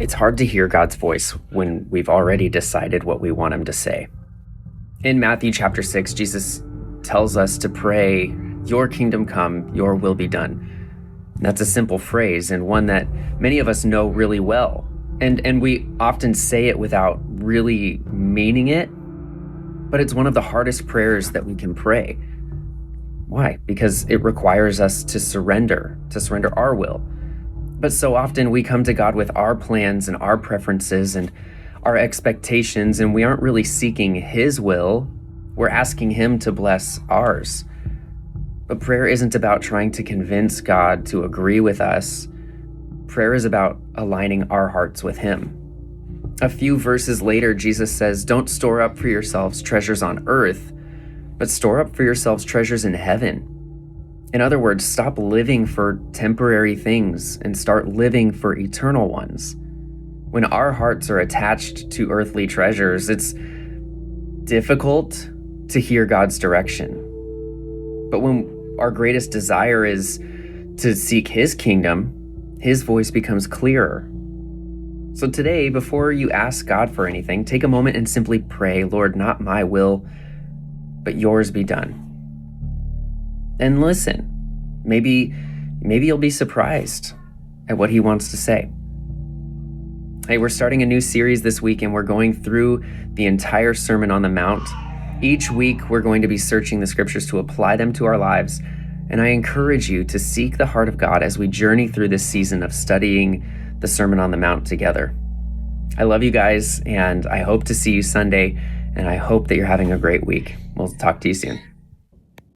It's hard to hear God's voice when we've already decided what we want him to say. In Matthew chapter 6, Jesus tells us to pray, "Your kingdom come, your will be done." And that's a simple phrase and one that many of us know really well. And we often say it without really meaning it, but it's one of the hardest prayers that we can pray. Why? Because it requires us to surrender our will. But so often we come to God with our plans and our preferences and our expectations, and we aren't really seeking his will. We're asking him to bless ours. But prayer isn't about trying to convince God to agree with us. Prayer is about aligning our hearts with him. A few verses later, Jesus says, "Don't store up for yourselves treasures on earth, but store up for yourselves treasures in heaven." In other words, stop living for temporary things and start living for eternal ones. When our hearts are attached to earthly treasures, it's difficult to hear God's direction. But when our greatest desire is to seek his kingdom, his voice becomes clearer. So today, before you ask God for anything, take a moment and simply pray, "Lord, not my will, but yours be done." And listen, maybe you'll be surprised at what he wants to say. Hey, we're starting a new series this week, and we're going through the entire Sermon on the Mount. Each week, we're going to be searching the scriptures to apply them to our lives, and I encourage you to seek the heart of God as we journey through this season of studying the Sermon on the Mount together. I love you guys, and I hope to see you Sunday, and I hope that you're having a great week. We'll talk to you soon.